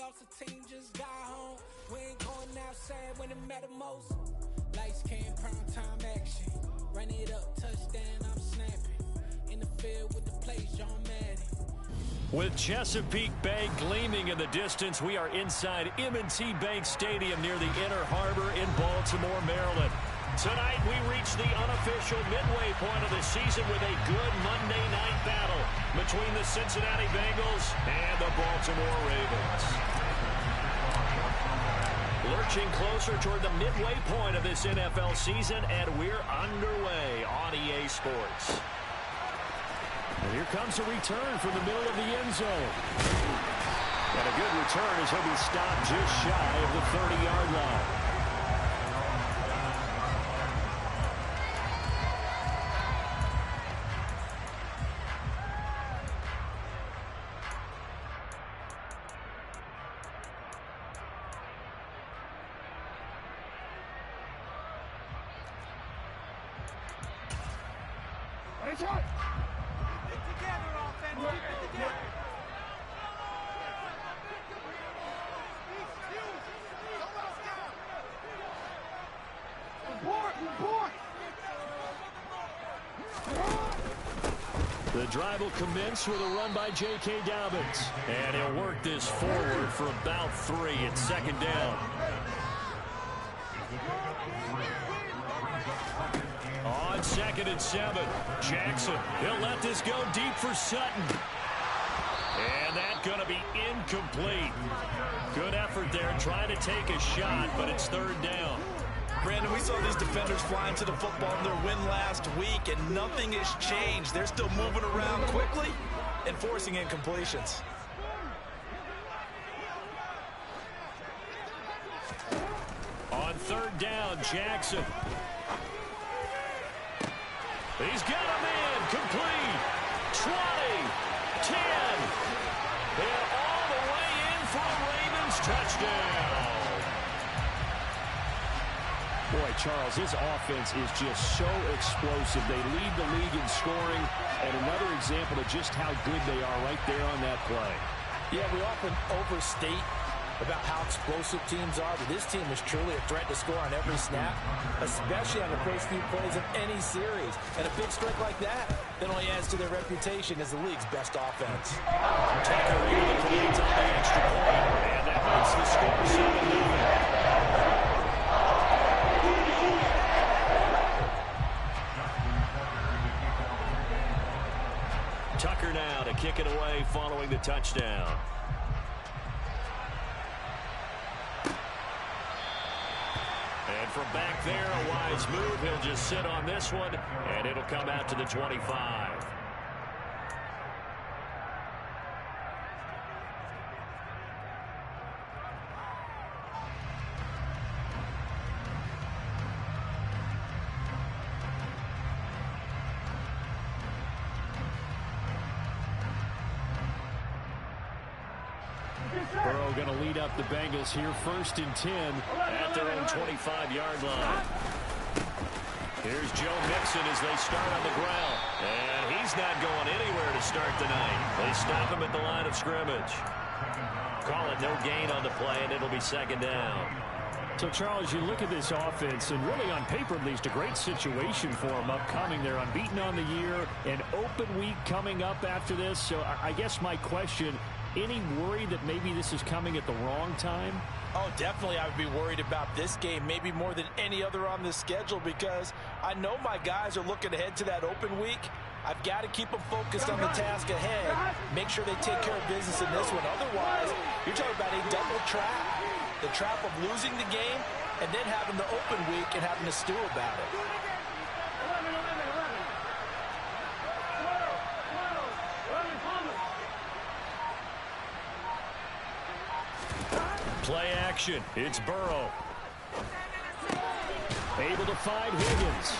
playoffs, the team just got home. We ain't going outside when it matter most. Lights came, prime time action. Run it up, touchdown, I'm snapping. In the field with the plays, John Madden. With Chesapeake Bay gleaming in the distance, we are inside M&T Bank Stadium near the Inner Harbor in Baltimore, Maryland. Tonight, we reach the unofficial midway point of the season with a good Monday night battle between the Cincinnati Bengals and the Baltimore Ravens. Lurching closer toward the midway point of this NFL season, and we're underway on EA Sports. And here comes a return from the middle of the end zone. And a good return as he'll be stopped just shy of the 30-yard line. The drive will commence with a run by J.K. Dobbins. And he'll work this forward for about 3 at second down. On 2nd and 7, Jackson. He'll let this go deep for Sutton. And that's going to be incomplete. Good effort there, trying to take a shot, but it's 3rd down. Brandon, we saw these defenders flying to the football in their win last week, and nothing has changed. They're still moving around quickly and forcing incompletions. On 3rd down, Jackson. He's got a man complete. 20, 10, and all the way in for a Ravens touchdown. Boy, Charles, this offense is just so explosive. They lead the league in scoring, and another example of just how good they are right there on that play. Yeah, we often overstate about how explosive teams are, but this team is truly a threat to score on every snap, especially on the first few plays of any series. And a big strike like that only adds to their reputation as the league's best offense. Tucker able to lead on the extra point, and that makes the score 7-0. Tucker now to kick it away following the touchdown. And from back there, a wise move. He'll just sit on this one, and it'll come out to the 25. Burrow going to lead up the Bengals here, 1st and 10 at their own 25-yard line. Here's Joe Mixon as they start on the ground. And he's not going anywhere to start the night. They stop him at the line of scrimmage. Call it no gain on the play, and it'll be 2nd down. So, Charles, you look at this offense, and really on paper, at least, a great situation for them upcoming. They're unbeaten on the year, an open week coming up after this. So I guess my question, any worry that maybe this is coming at the wrong time? Oh, definitely I would be worried about this game, maybe more than any other on the schedule, because I know my guys are looking ahead to that open week. I've got to keep them focused on the task ahead, make sure they take care of business in this one. Otherwise, you're talking about a double trap. The trap of losing the game and then having the open week and having to stew about it. Play action. It's Burrow. Able to find Higgins.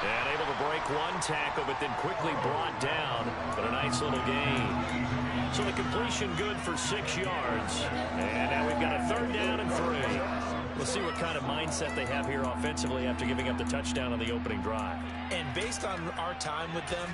And able to break one tackle, but then quickly brought down. But a nice little gain. So the completion good for 6 yards. And now we've got a 3rd down and 3. We'll see what kind of mindset they have here offensively after giving up the touchdown on the opening drive. And based on our time with them,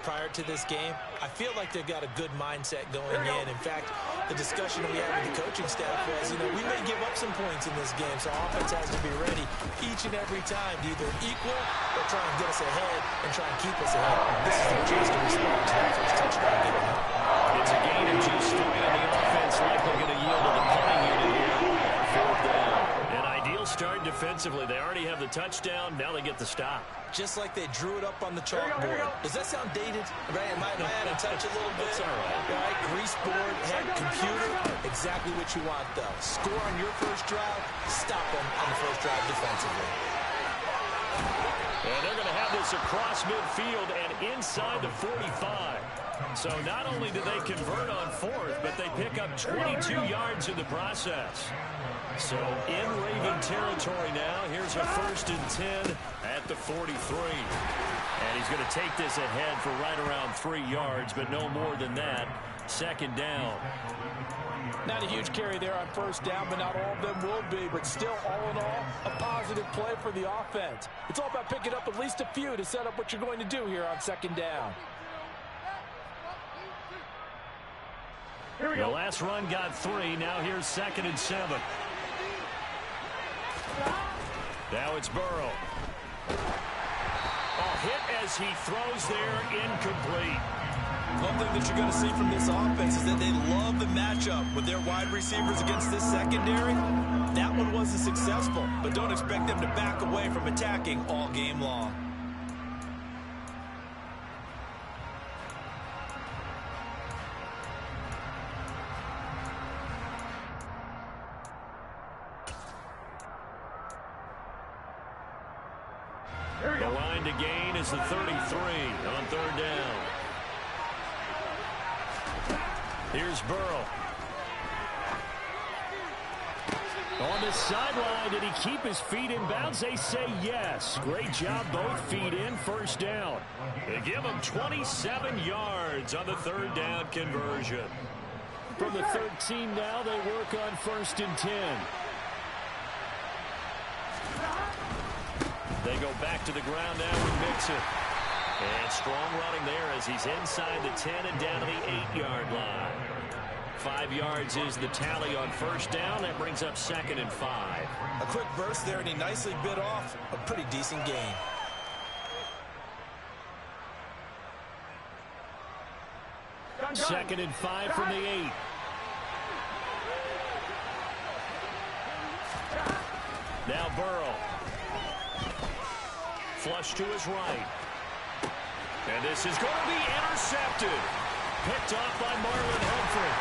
prior to this game, I feel like they've got a good mindset going in. In fact, the discussion we had with the coaching staff was, we may give up some points in this game, so offense has to be ready each and every time to either equal or try and get us ahead and try and keep us ahead. This is their chance to respond to that first touchdown given up. It's a gain of just 3 on the offense, likely going to yield to the punting unit here on 4th down. An ideal start defensively. They already have the touchdown. Now they get the stop. Just like they drew it up on the chalkboard. Does that sound dated? Right? Am I out of touch a little bit? That's all right. Right? Grease board, head, computer. Exactly what you want, though. Score on your first drive. Stop them on the first drive defensively. And they're going to have this across midfield and inside the 45. So not only do they convert on 4th, but they pick up 22 yards in the process. So in Raven territory now. Here's a 1st and 10 at the 43. And he's going to take this ahead for right around 3 yards, but no more than that. 2nd down. Not a huge carry there on 1st down, but not all of them will be. But still, all in all, a positive play for the offense. It's all about picking up at least a few to set up what you're going to do here on 2nd down. Here we go. The last run got 3. Now here's 2nd and 7. Now it's Burrow. A hit as he throws there, incomplete. One thing that you're going to see from this offense is that they love the matchup with their wide receivers against this secondary. That one wasn't successful, but don't expect them to back away from attacking all game long. The line to gain is the 33 on 3rd down. Here's Burrow. On the sideline, did he keep his feet in bounds? They say yes. Great job, both feet in, 1st down. They give him 27 yards on the 3rd down conversion. From the 13 now, they work on 1st and 10. They go back to the ground now with Mixon. And strong running there as he's inside the 10 and down to the 8-yard line. 5 yards is the tally on 1st down. That brings up 2nd and 5. A quick burst there, and he nicely bit off a pretty decent gain. Second and 5 from the 8. Now Burrow. Flush to his right. And this is going to be intercepted. Picked off by Marlon Humphrey.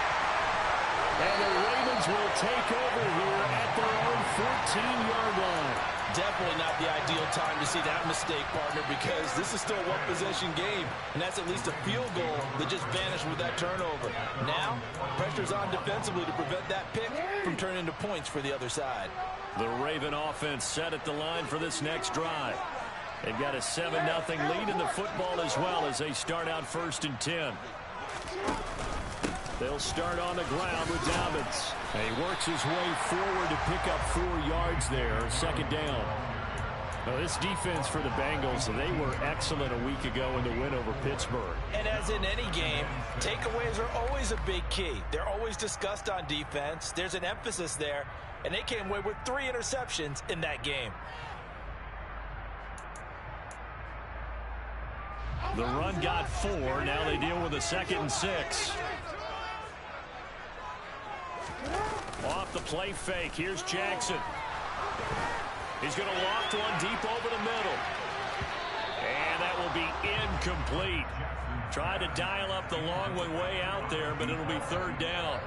And the Ravens will take over here at their own 14-yard line. Definitely not the ideal time to see that mistake, partner, because this is still a one-possession game, and that's at least a field goal that just vanished with that turnover. Now, pressure's on defensively to prevent that pick from turning into points for the other side. The Raven offense set at the line for this next drive. They've got a 7-0 lead in the football as well as they start out 1st and 10. They'll start on the ground with Dobbins. And he works his way forward to pick up 4 yards there. 2nd down. Now this defense for the Bengals, they were excellent a week ago in the win over Pittsburgh. And as in any game, takeaways are always a big key. They're always discussed on defense. There's an emphasis there. And they came away with 3 interceptions in that game. The run got 4. Now they deal with a 2nd and 6. Off the play fake. Here's Jackson. He's going to loft one deep over the middle. And that will be incomplete. Tried to dial up the long way out there, but it'll be 3rd down.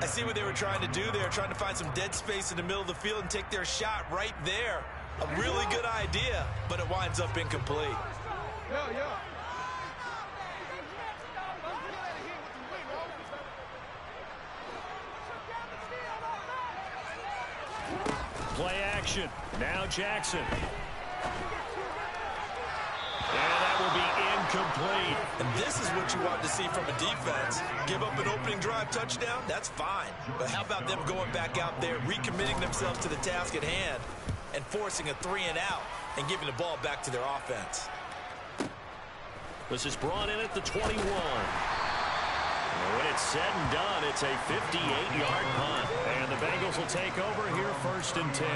I see what they were trying to do there, trying to find some dead space in the middle of the field and take their shot right there. A really good idea, but it winds up incomplete. Play action. Now Jackson. And that will be incomplete. And this is what you want to see from a defense. Give up an opening drive touchdown, that's fine. But how about them going back out there, recommitting themselves to the task at hand, and forcing a 3-and-out and giving the ball back to their offense. This is brought in at the 21. And when it's said and done, it's a 58-yard punt. And the Bengals will take over here, 1st and 10.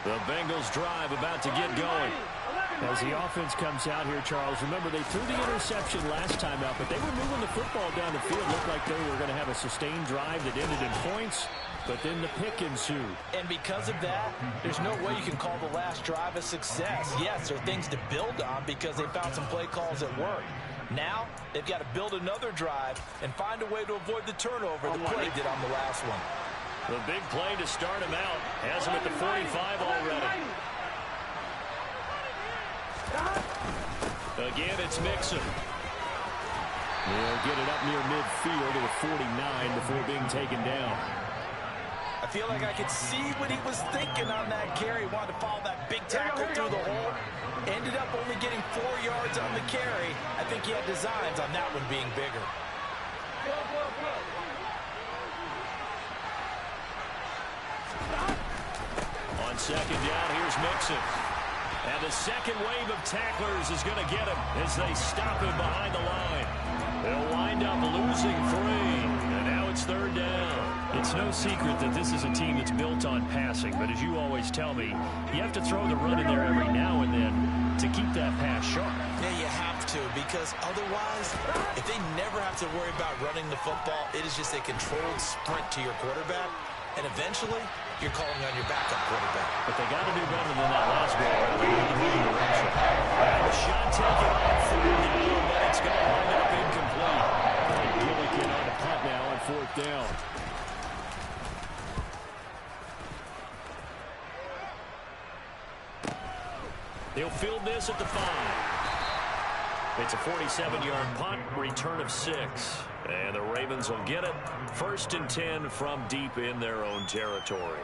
The Bengals drive about to get going. As the offense comes out here, Charles, remember they threw the interception last time out, but they were moving the football down the field. Looked like they were going to have a sustained drive that ended in points, but then the pick ensued. And because of that, there's no way you can call the last drive a success. Yes, there are things to build on because they found some play calls that work. Now, they've got to build another drive and find a way to avoid the turnover the play did on the last one. The big play to start him out has him at the 45 already. Again, it's Mixon. They'll get it up near midfield to the 49 before being taken down. I feel like I could see what he was thinking on that carry. Wanted to follow that big tackle through the hole. Ended up only getting 4 yards on the carry. I think he had designs on that one being bigger. On 2nd down, here's Mixon. And the second wave of tacklers is going to get him as they stop him behind the line. They'll wind up losing 3. And now it's 3rd down. It's no secret that this is a team that's built on passing. But as you always tell me, you have to throw the run in there every now and then to keep that pass sharp. Yeah, you have to, because otherwise, if they never have to worry about running the football, it is just a controlled sprint to your quarterback. And eventually, you're calling on your backup quarterback. But they got to do better than that last goal. And the shot taken on 3rd down, but it's going to wind up incomplete. And Gillikin on the punt now on 4th down. They'll field this at the 5. It's a 47-yard punt, return of 6. And the Ravens will get it 1st and 10 from deep in their own territory.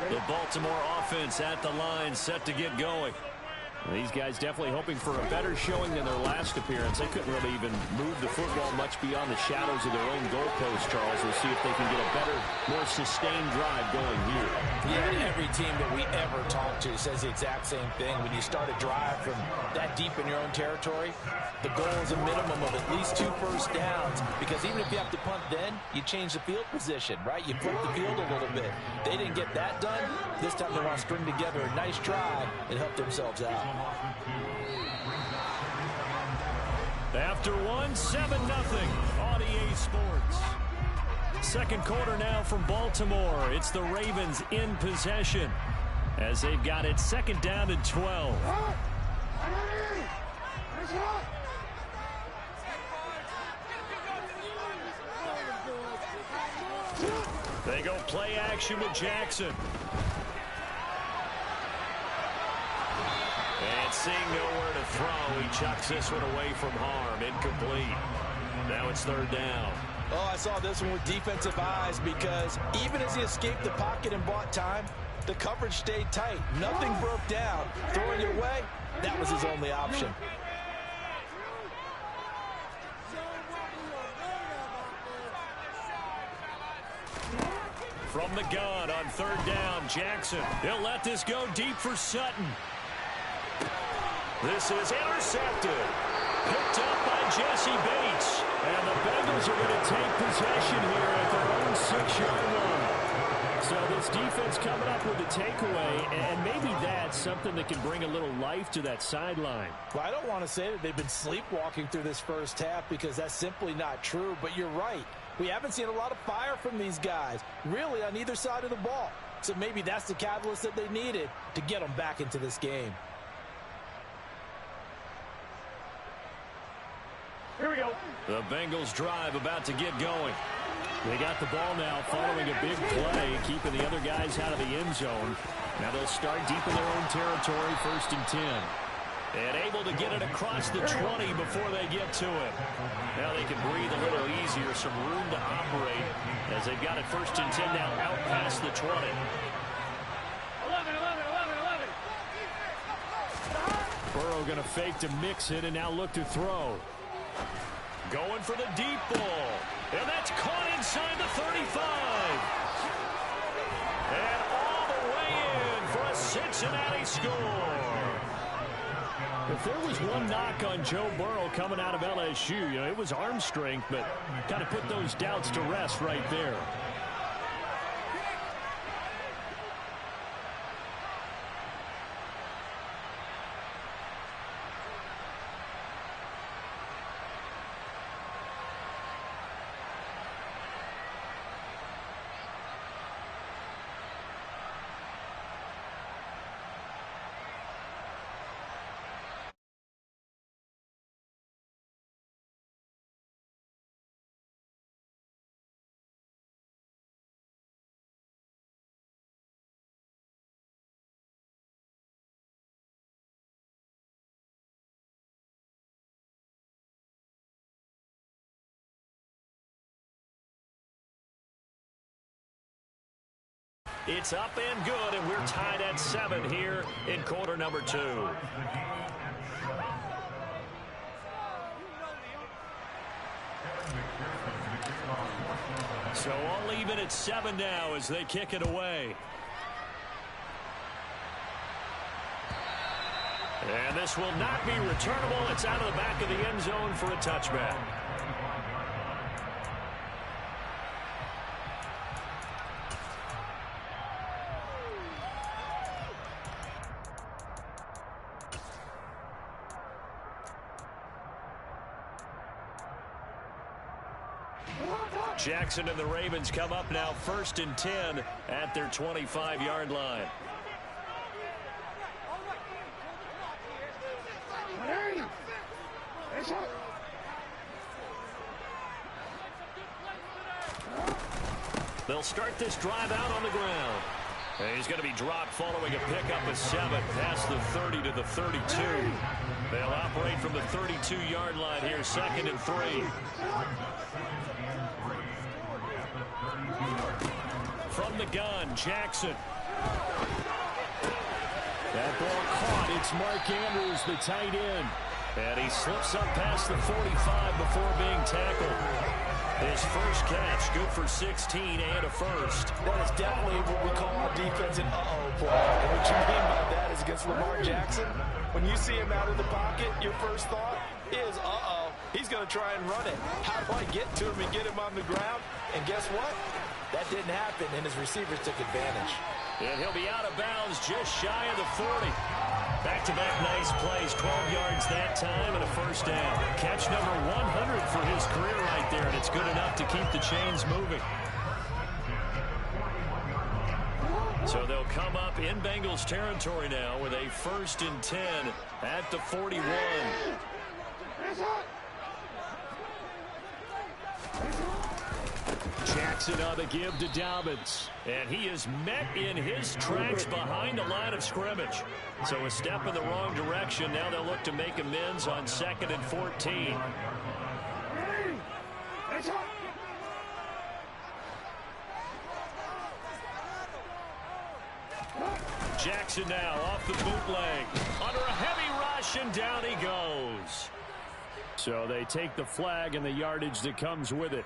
The Baltimore offense at the line, set to get going. These guys definitely hoping for a better showing than their last appearance. They couldn't really even move the football much beyond the shadows of their own goalpost, Charles. We'll see if they can get a better, more sustained drive going here. Yeah, every team that we ever talk to says the exact same thing. When you start a drive from that deep in your own territory, the goal is a minimum of at least 2 first downs, because even if you have to punt then, you change the field position, right? You flip the field a little bit. They didn't get that done. This time they want to string together a nice drive and help themselves out. After 1, 7-0 on EA Sports. Second quarter now from Baltimore. It's the Ravens in possession as they've got it 2nd down and 12. They go play action with Jackson. And seeing nowhere to throw, he chucks this one away from harm. Incomplete. Now it's 3rd down. Oh, I saw this one with defensive eyes, because even as he escaped the pocket and bought time, the coverage stayed tight. Nothing broke down. Throwing it away, that was his only option. From the gun on 3rd down, Jackson. He'll let this go deep for Sutton. This is intercepted. Picked up by Jesse Bates. And the Bengals are going to take possession here at their own 6-yard line. So this defense coming up with a takeaway, and maybe that's something that can bring a little life to that sideline. Well, I don't want to say that they've been sleepwalking through this first half, because that's simply not true, but you're right. We haven't seen a lot of fire from these guys, really, on either side of the ball. So maybe that's the catalyst that they needed to get them back into this game. Here we go. The Bengals drive about to get going. They got the ball now following a big play, keeping the other guys out of the end zone. Now they'll start deep in their own territory, 1st and 10. And able to get it across the 20 before they get to it. Now they can breathe a little easier, some room to operate as they've got it 1st and 10 now out past the 20. Burrow going to fake to mix it and now look to throw. Going for the deep ball. And that's caught inside the 35. And all the way in for a Cincinnati score. If there was one knock on Joe Burrow coming out of LSU, it was arm strength, but got to put those doubts to rest right there. It's up and good, and we're tied at 7 here in quarter number 2. So all even at 7 now as they kick it away. And this will not be returnable. It's out of the back of the end zone for a touchback. Jackson and the Ravens come up now 1st and 10 at their 25-yard line. They'll start this drive out on the ground. And he's going to be dropped following a pickup of 7 past the 30 to the 32. They'll operate from the 32-yard line here, 2nd and 3. From the gun, Jackson. That ball caught. It's Mark Andrews, the tight end. And he slips up past the 45 before being tackled. His first catch, good for 16 and a first. That is definitely what we call on defense an uh-oh play. And what you mean by that is against Lamar Jackson, when you see him out of the pocket, your first thought is, uh-oh, he's going to try and run it. How do I get to him and get him on the ground? And guess what? That didn't happen, and his receivers took advantage. And he'll be out of bounds just shy of the 40. Back-to-back nice plays, 12 yards that time and a first down. Catch number 100 for his career right there, and it's good enough to keep the chains moving. So they'll come up in Bengals territory now with a 1st and 10 at the 41. Jackson on the give to Dobbins. And he is met in his tracks behind the line of scrimmage. So a step in the wrong direction. Now they'll look to make amends on 2nd and 14. Jackson now off the bootleg. Under a heavy rush, and down he goes. So they take the flag and the yardage that comes with it.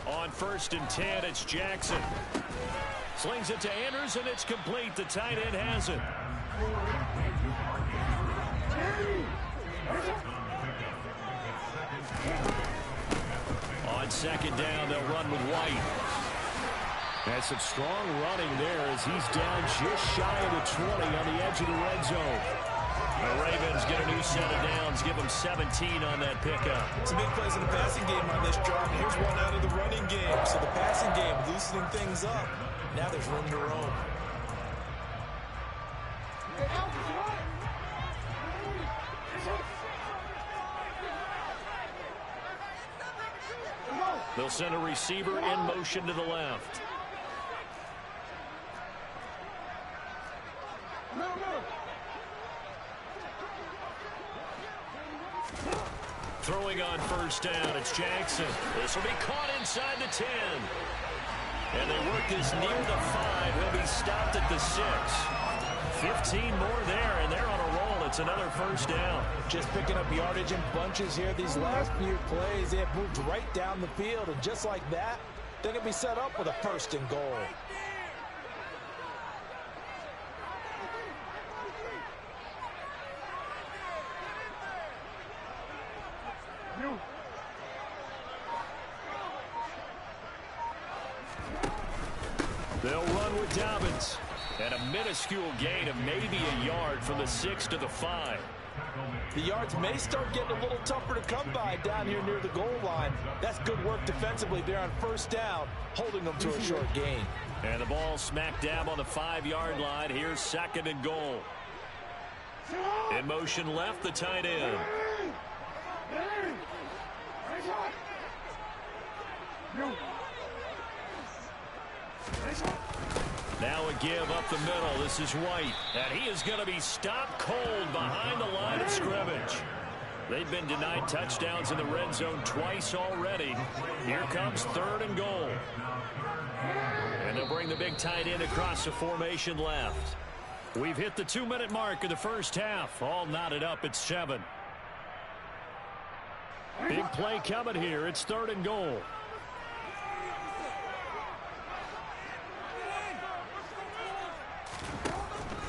On 1st and 10, it's Jackson. Slings it to Anders, and it's complete. The tight end has it. On 2nd down, they'll run with White. That's some strong running there as he's down just shy of the 20 on the edge of the red zone. The Ravens Ravens get a new set of downs, give them 17 on that pickup. Some big plays in the passing game on this drive. Here's one out of the running game. So the passing game loosening things up. Now there's room to roam. They'll send a receiver in motion to the left. Throwing on first down, it's Jackson. This will be caught inside the 10. And they work this near the 5. He'll be stopped at the 6. 15 more there, and they're on a roll. It's another first down. Just picking up yardage in bunches here. These last few plays, they have moved right down the field. And just like that, they're going to be set up with a first and goal. They'll run with Dobbins. And a minuscule gain of maybe a yard from the 6 to the 5. The yards may start getting a little tougher to come by down here near the goal line. That's good work defensively there on first down, holding them to a short gain. And the ball smack dab on the 5-yard line. Here's second and goal. In motion left, the tight end. Now a give up the middle. This is White. And he is going to be stopped cold behind the line of scrimmage. They've been denied touchdowns in the red zone twice already. Here comes third and goal. And they'll bring the big tight end across the formation left. We've hit the 2-minute mark of the first half. All knotted up at 7. Big play coming here. It's third and goal.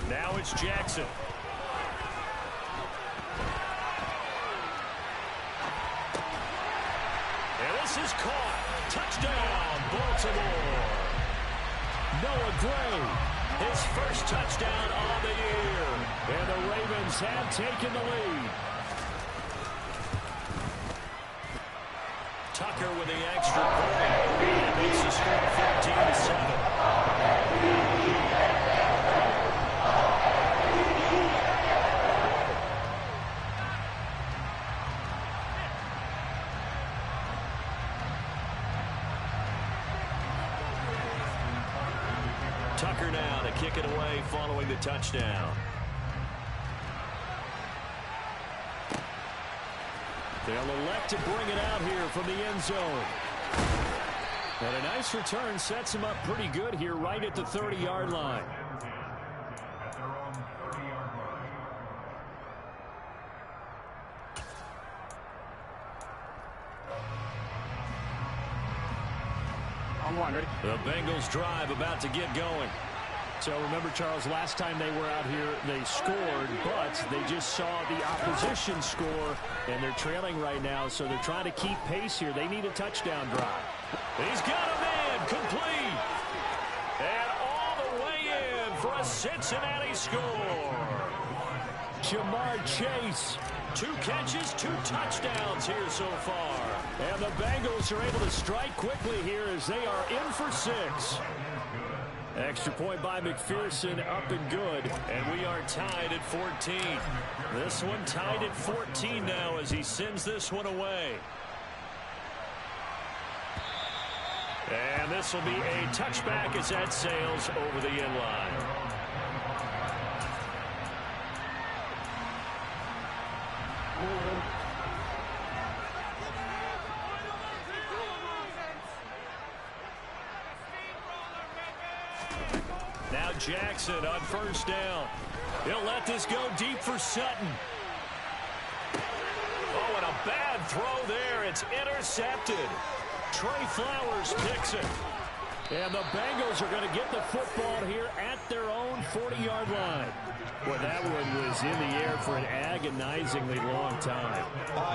Now it's Jackson. And this is caught. Touchdown, Baltimore. Noah Gray, his first touchdown on the year. And the Ravens have taken the lead. Tucker with the extra point. And makes the score 14-7. Tucker now to kick it away following the touchdown. They'll elect to bring it out here from the end zone. And a nice return sets him up pretty good here right at the 30-yard line. The Bengals drive about to get going. So remember, Charles, last time they were out here, they scored, but they just saw the opposition score, and they're trailing right now, so they're trying to keep pace here. They need a touchdown drive. He's got a man, complete. And all the way in for a Cincinnati score. Jamar Chase. 2 catches, 2 touchdowns here so far. And the Bengals are able to strike quickly here as they are in for 6. Extra point by McPherson, up and good. And we are tied at 14. This one tied at 14 now as he sends this one away. And this will be a touchback as that sails over the end line. Now Jackson on first down. He'll let this go deep for Sutton. Oh, and a bad throw there. It's intercepted. Trey Flowers picks it. And the Bengals are going to get the football here at their own 40-yard line. Boy, that one was in the air for an agonizingly long time.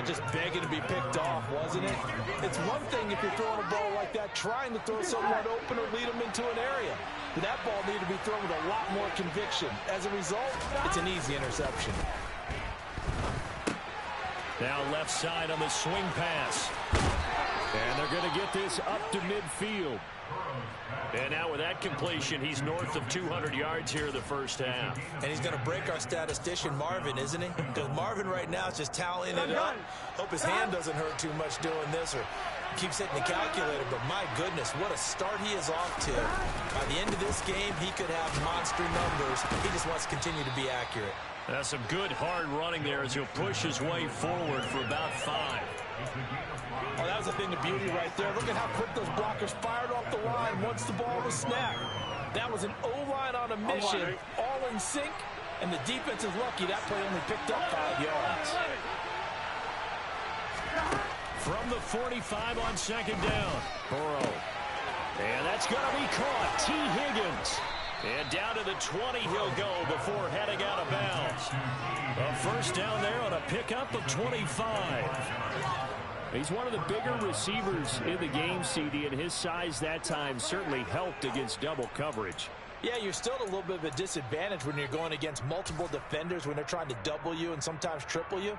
Just begging to be picked off, wasn't it? It's one thing if you're throwing a ball like that, trying to throw someone open or lead them into an area. But that ball needed to be thrown with a lot more conviction. As a result, it's an easy interception. Now left side on the swing pass. And they're going to get this up to midfield. And now with that completion, he's north of 200 yards here in the first half. And he's going to break our statistician, Marvin, isn't he? Because Marvin right now is just tallying it up. Hope his hand doesn't hurt too much doing this or keeps hitting the calculator. But my goodness, what a start he is off to. By the end of this game, he could have monster numbers. He just wants to continue to be accurate. That's some good hard running there as he'll push his way forward for about 5. Oh, that was a thing of beauty right there. Look at how quick those blockers fired off the line once the ball was snapped. That was an O-line on a mission, all in sync, and the defense is lucky that play only picked up 5 yards. From the 45 on second down, Burrow. And that's going to be caught. T. Higgins. And down to the 20 he'll go before heading out of bounds. A first down there on a pickup of 25. He's one of the bigger receivers in the game, CD, and his size that time certainly helped against double coverage. Yeah, you're still at a little bit of a disadvantage when you're going against multiple defenders when they're trying to double you and sometimes triple you.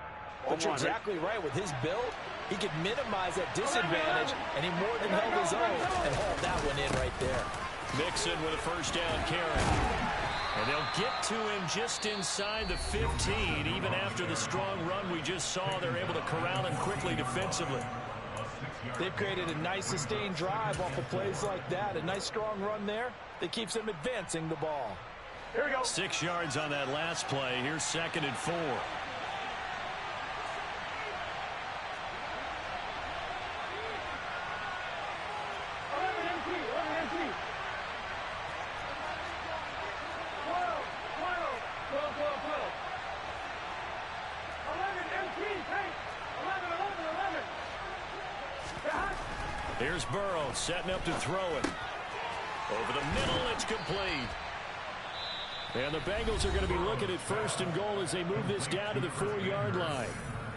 But you're exactly right. With his build, he could minimize that disadvantage, and he more than held his own and hauled that one in right there. Mixon with a first down carry. And they'll get to him just inside the 15. Even after the strong run we just saw, they're able to corral him quickly defensively. They've created a nice sustained drive off of plays like that. A nice strong run there that keeps them advancing the ball. Here we go. 6 yards on that last play. Here's 2nd and 4. Here's Burrow setting up to throw it. Over the middle, it's complete. And the Bengals are going to be looking at 1st and goal as they move this down to the 4-yard line.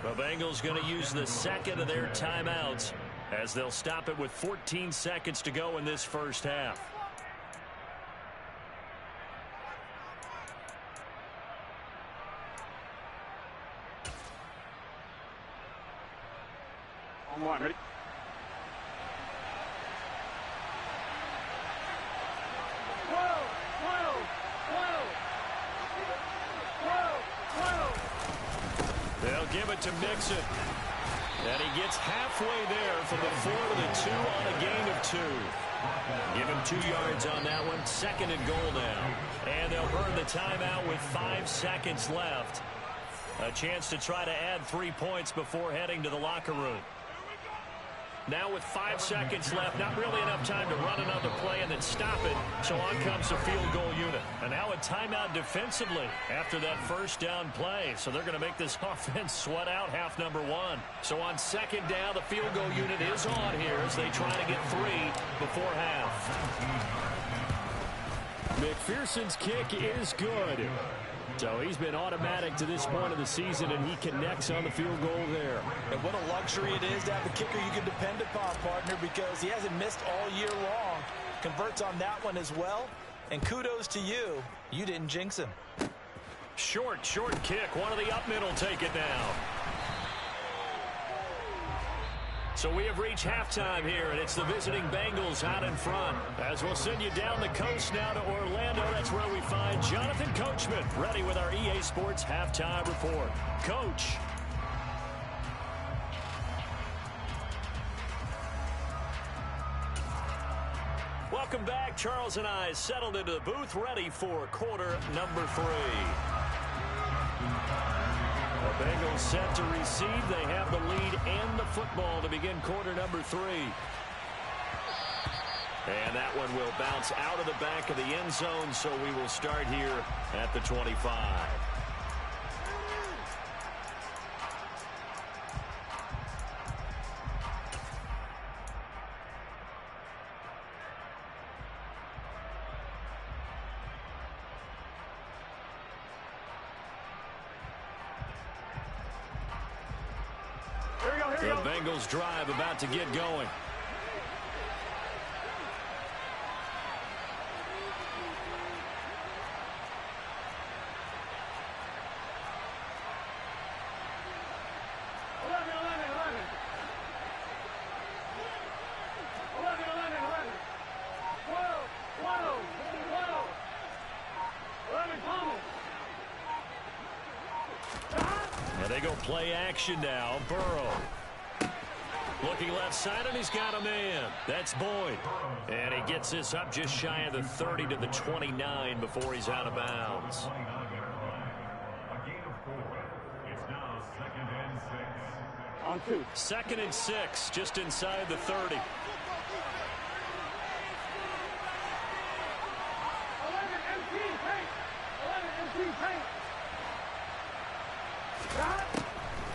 The Bengals going to use the second of their timeouts as they'll stop it with 14 seconds to go in this first half. On line, ready? They'll give it to Mixon. And he gets halfway there from the 4 to the 2 on a gain of 2. Give him 2 yards on that one. 2nd and goal now. And they'll burn the timeout with 5 seconds left. A chance to try to add 3 points before heading to the locker room. Now with 5 seconds left, not really enough time to run another play and then stop it. So on comes the field goal unit. And now a timeout defensively after that first down play. So they're going to make this offense sweat out half number 1. So on 2nd down, the field goal unit is on here as they try to get 3 before half. McPherson's kick is good. So he's been automatic to this point of the season, and he connects on the field goal there. And what a luxury it is to have a kicker you can depend upon, partner, because he hasn't missed all year long. Converts on that one as well. And kudos to you. You didn't jinx him. Short kick. One of the up middle take it now. So we have reached halftime here, and it's the visiting Bengals out in front. As we'll send you down the coast now to Orlando, that's where we find Jonathan Coachman, ready with our EA Sports Halftime Report. Coach. Welcome back. Charles and I settled into the booth, ready for quarter number 3. The Bengals set to receive. They have the lead and the football to begin quarter number 3. And that one will bounce out of the back of the end zone, so we will start here at the 25. The Bengals drive about to get going. They go play action now. Burrow. Looking left side, and he's got a man. That's Boyd. And he gets this up just shy of the 30 to the 29 before he's out of bounds. On 2. 2nd and 6, just inside the 30.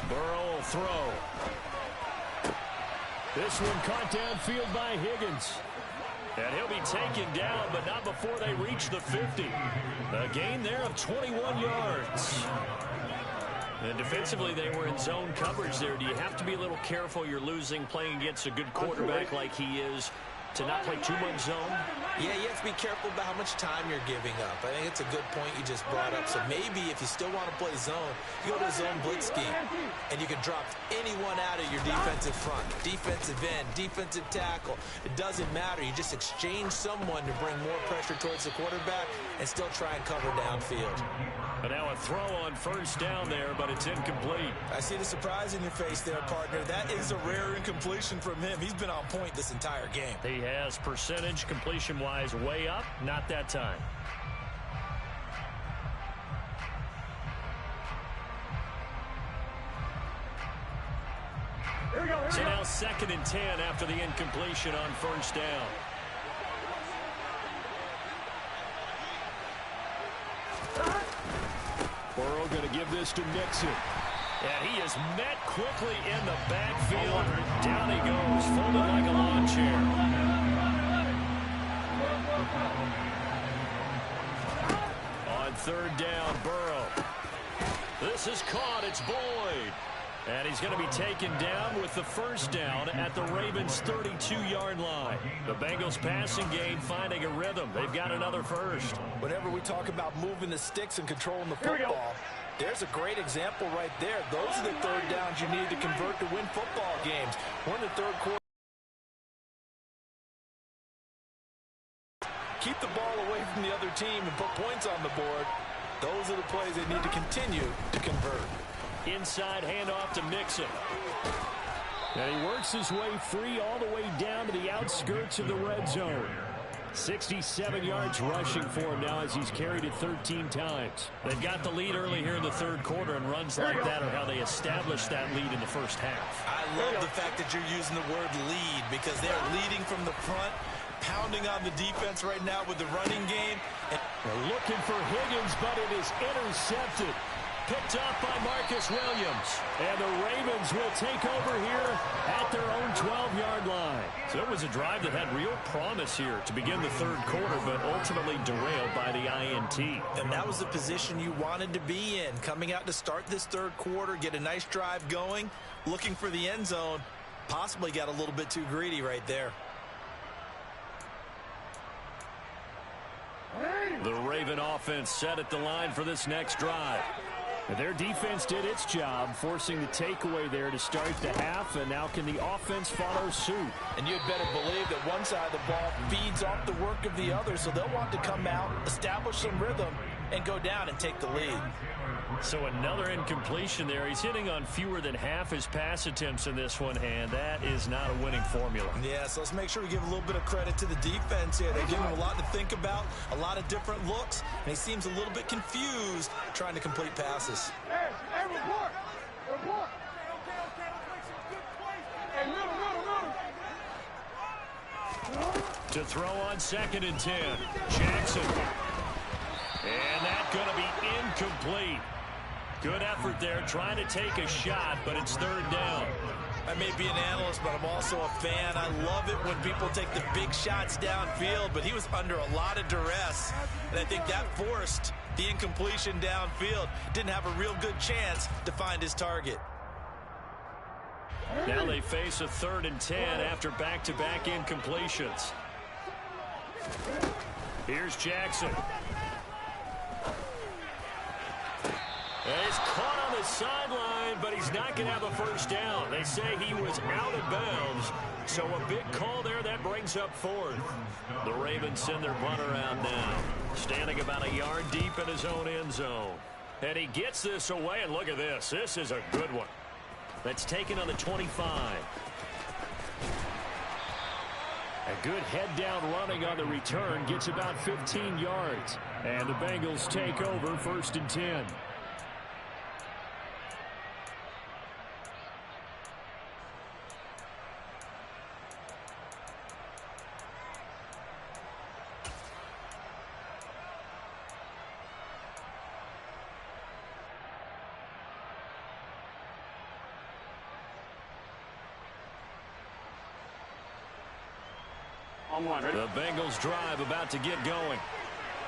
Burrow will throw. This one caught downfield by Higgins. And he'll be taken down, but not before they reach the 50. A gain there of 21 yards. And defensively, they were in zone coverage there. Do you have to be a little careful? You're losing playing against a good quarterback like he is to not play too much zone? Yeah, you have to be careful about how much time you're giving up. I think it's a good point you just brought up. So maybe if you still want to play zone, you go to a zone blitz scheme, and you can drop anyone out of your defensive front. Defensive end, defensive tackle. It doesn't matter. You just exchange someone to bring more pressure towards the quarterback and still try and cover downfield. But now a throw on first down there, but it's incomplete. I see the surprise in your face there, partner. That is a rare incompletion from him. He's been on point this entire game. He has percentage completion-wise way up. Not that time. So now 2nd and 10 after the incompletion on first down. Burrow going to give this to Mixon. And he is met quickly in the backfield. Down he goes, folded like a lawn chair. On 3rd down, Burrow. This is caught. It's Boyd. And he's going to be taken down with the first down at the Ravens' 32-yard line. The Bengals passing game finding a rhythm. They've got another first. Whenever we talk about moving the sticks and controlling the football, there's a great example right there. Those are the 3rd downs you need to convert to win football games. We're in the 3rd quarter. Keep the ball away from the other team and put points on the board. Those are the plays they need to continue to convert. Inside handoff to Mixon. And he works his way free all the way down to the outskirts of the red zone. 67 yards rushing for him now as he's carried it 13 times. They've got the lead early here in the 3rd quarter, and runs like that are how they established that lead in the first half. I love the fact that you're using the word lead because they're leading from the front, pounding on the defense right now with the running game. They're looking for Higgins, but it is intercepted. Picked up by Marcus Williams. And the Ravens will take over here at their own 12-yard line. So it was a drive that had real promise here to begin the 3rd quarter, but ultimately derailed by the INT. And that was the position you wanted to be in. Coming out to start this 3rd quarter, get a nice drive going, looking for the end zone. Possibly got a little bit too greedy right there. The Raven offense set at the line for this next drive. And their defense did its job, forcing the takeaway there to start the half, and now can the offense follow suit? And you'd better believe that one side of the ball feeds off the work of the other, so they'll want to come out, establish some rhythm, and go down and take the lead. So another incompletion there. He's hitting on fewer than half his pass attempts in this one, and that is not a winning formula. Yeah, so let's make sure we give a little bit of credit to the defense here. They're giving him a lot to think about, a lot of different looks, and he seems a little bit confused trying to complete passes. Hey, report! Report! To throw on 2nd and 10. Jackson. And that's going to be incomplete. Good effort there, trying to take a shot, but it's 3rd down. I may be an analyst, but I'm also a fan. I love it when people take the big shots downfield, but he was under a lot of duress, and I think that forced the incompletion downfield. Didn't have a real good chance to find his target. Now they face a 3rd and 10 after back-to-back incompletions. Here's Jackson. He's caught on the sideline, but he's not going to have a first down. They say he was out of bounds, so a big call there that brings up 4th. The Ravens send their punter out now, standing about a yard deep in his own end zone. And he gets this away, and look at this. This is a good one. That's taken on the 25. A good head-down running on the return. Gets about 15 yards. And the Bengals take over 1st and 10. The Bengals drive about to get going.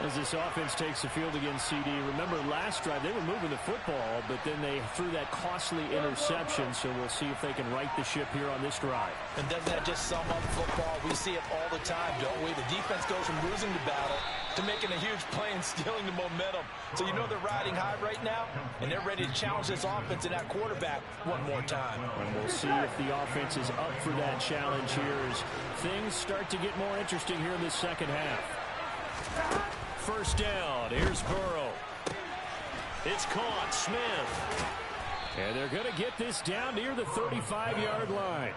As this offense takes the field against CD, remember last drive they were moving the football, but then they threw that costly interception, so we'll see if they can right the ship here on this drive. And doesn't that just sum up football? We see it all the time, don't we? The defense goes from losing the battle to making a huge play and stealing the momentum. So you know they're riding high right now, and they're ready to challenge this offense and that quarterback one more time. And we'll see if the offense is up for that challenge here as things start to get more interesting here in the second half. First down. Here's Burrow. It's caught. Smith. And they're going to get this down near the 35-yard line.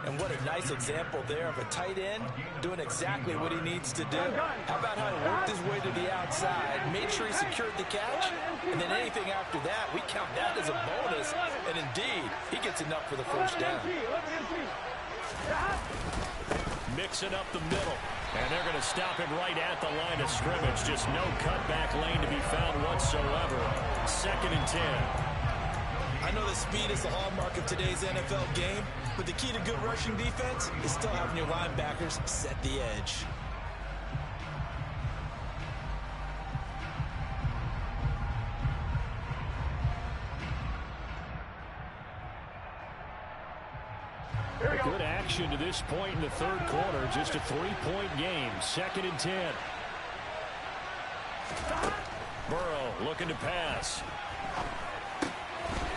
And what a nice example there of a tight end doing exactly what he needs to do. How about how he worked his way to the outside, made sure he secured the catch, and then anything after that, we count that as a bonus. And indeed, he gets enough for the first down. Mixing up the middle. And they're going to stop him right at the line of scrimmage. Just no cutback lane to be found whatsoever. 2nd and 10. I know that speed is the hallmark of today's NFL game, but the key to good rushing defense is still having your linebackers set the edge. Good action to this point in the third quarter. Just a 3-point game. 2nd and 10. Burrow looking to pass.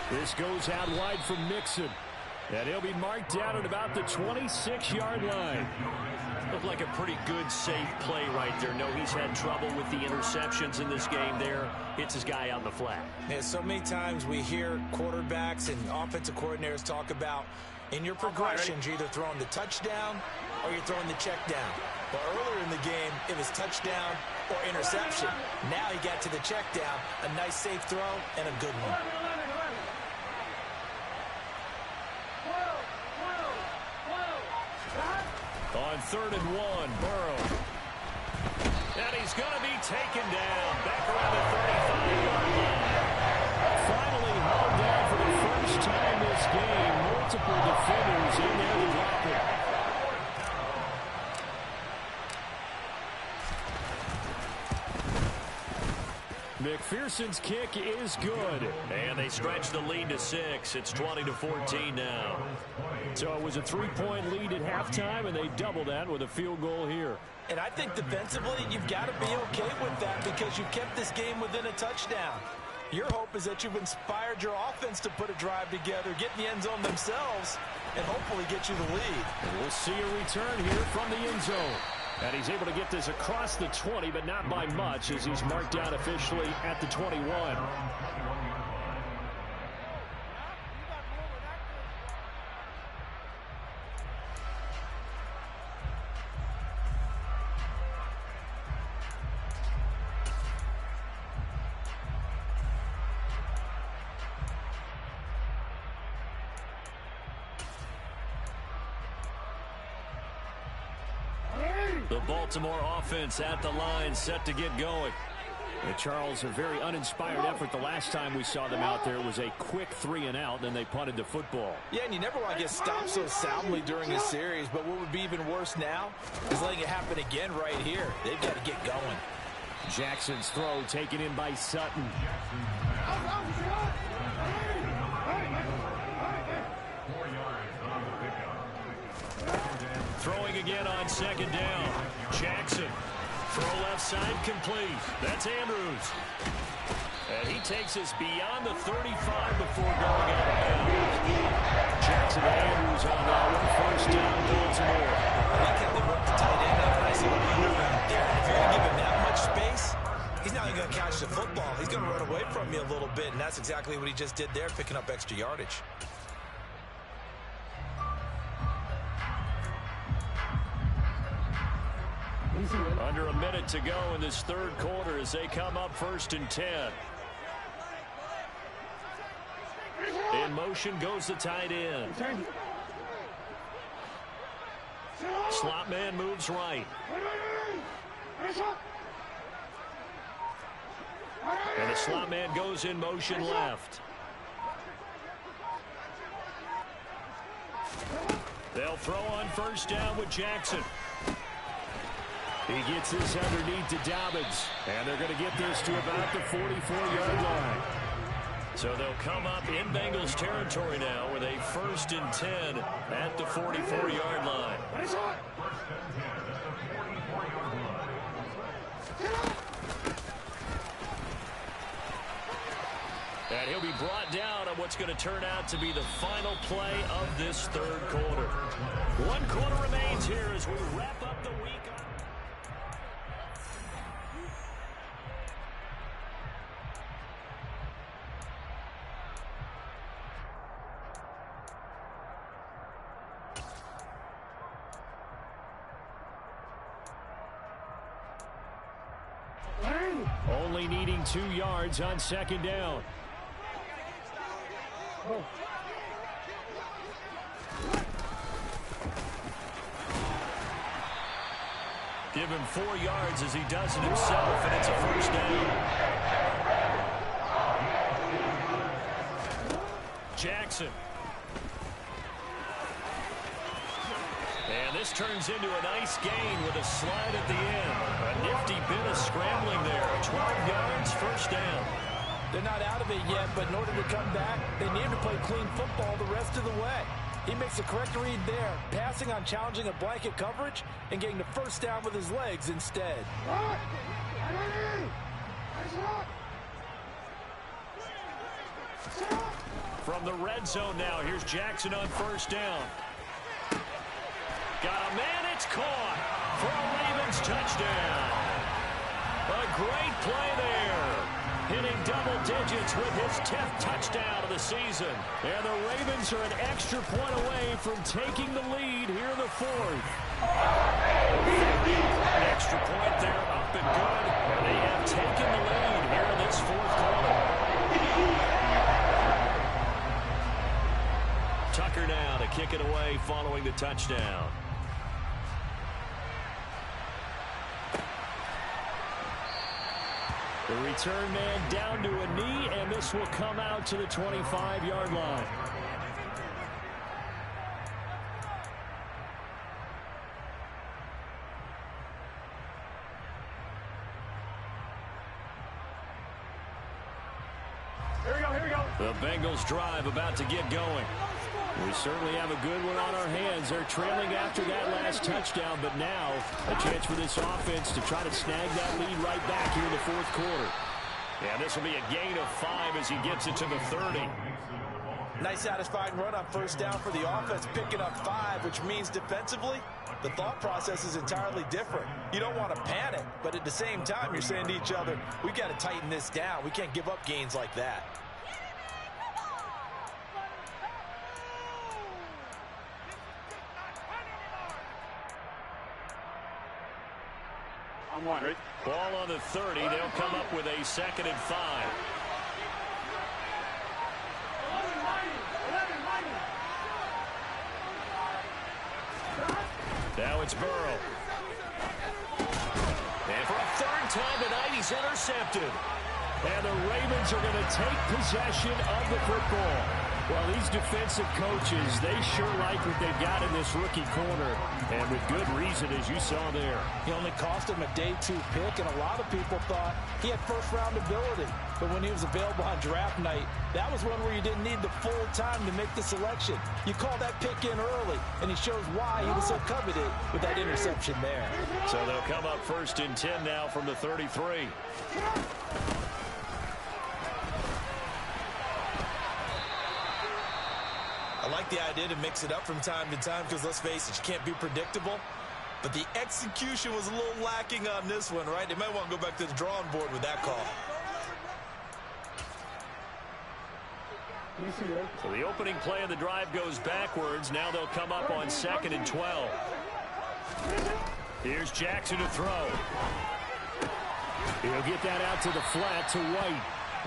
This goes out wide from Mixon. And he'll be marked down at about the 26-yard line. Looked like a pretty good, safe play right there. No, he's had trouble with the interceptions in this game there. Hits his guy out in the flat. Yeah, so many times we hear quarterbacks and offensive coordinators talk about in your progressions, you're either throwing the touchdown or you're throwing the check down. But earlier in the game, it was touchdown or interception. Now he got to the check down, a nice safe throw, and a good one. On 3rd and 1, Burrow. And he's going to be taken down. Back around the 35-yard line. Finally hauled down for the first time this game. Multiple defenders in there to drop it. McPherson's kick is good. And they stretch the lead to 6. It's 20-14 now. So it was a 3-point lead at halftime, and they double that with a field goal here. And I think defensively, you've got to be okay with that because you kept this game within a touchdown. Your hope is that you've inspired your offense to put a drive together, get in the end zone themselves, and hopefully get you the lead. And we'll see a return here from the end zone. And he's able to get this across the 20, but not by much as he's marked down officially at the 21. The Baltimore offense at the line, set to get going. And Charles, a very uninspired effort. The last time we saw them out there was a quick 3-and-out, then they punted the football. Yeah, and you never want to get stopped so soundly during a series, but what would be even worse now is letting it happen again right here. They've got to get going. Jackson's throw taken in by Sutton. Throwing again on 2nd down. Jackson. Throw left side complete. That's Andrews. And he takes us beyond the 35 before going out of bounds. Jackson and Andrews on that one. First down, Baltimore. I like how they work the tight end up nice and under out there. If you're going to give him that much space, he's not even going to catch the football. He's going going to run away from you a little bit, and that's exactly what he just did there, picking up extra yardage. Under a minute to go in this third quarter as they come up 1st and 10. In motion goes the tight end. Slot man moves right. And the slot man goes in motion left. They'll throw on 1st down with Jackson. He gets this underneath to Dobbins. And they're going to get this to about the 44-yard line. So they'll come up in Bengals territory now with a 1st and 10 at the 44-yard line. And he'll be brought down on what's going to turn out to be the final play of this third quarter. 1 quarter remains here as we wrap up the week. Only needing 2 yards on 2nd down. Give him 4 yards as he does it himself, and it's a 1st down. Jackson. And this turns into a nice gain with a slide at the end. A nifty bit of scrambling there. 12 yards, 1st down. They're not out of it yet, but in order to come back, they need to play clean football the rest of the way. He makes a correct read there, passing on challenging a blanket coverage and getting the 1st down with his legs instead. From the red zone now, here's Jackson on 1st down. Got a man, it's caught for a Ravens touchdown. A great play there. Hitting double digits with his 10th touchdown of the season. And the Ravens are an extra point away from taking the lead here in the 4th. Extra point there, up and good. And they have taken the lead here in this 4th quarter. Tucker now to kick it away following the touchdown. The return man down to a knee, and this will come out to the 25-yard line. Here we go. The Bengals drive about to get going. We certainly have a good one on our hands. They're trailing after that last touchdown, but now a chance for this offense to try to snag that lead right back here in the 4th quarter. And this will be a gain of 5 as he gets it to the 30. Nice satisfying run on 1st down for the offense, picking up 5, which means defensively, the thought process is entirely different. You don't want to panic, but at the same time, you're saying to each other, we've got to tighten this down. We can't give up gains like that. Ball on the 30. They'll come up with a 2nd and 5. Now it's Burrow. And for a 3rd time tonight, he's intercepted. And the Ravens are going to take possession of the football. Well, these defensive coaches, they sure like what they've got in this rookie corner. And with good reason, as you saw there. He only cost him a day 2 pick, and a lot of people thought he had 1st-round ability. But when he was available on draft night, that was one where you didn't need the full time to make the selection. You call that pick in early, and he shows why he was so coveted with that interception there. So they'll come up 1st and 10 now from the 33. I like the idea to mix it up from time to time because, let's face it, you can't be predictable. But the execution was a little lacking on this one, right? They might want to go back to the drawing board with that call. So the opening play of the drive goes backwards. Now they'll come up on 2nd and 12. Here's Jackson to throw. He'll get that out to the flat to White.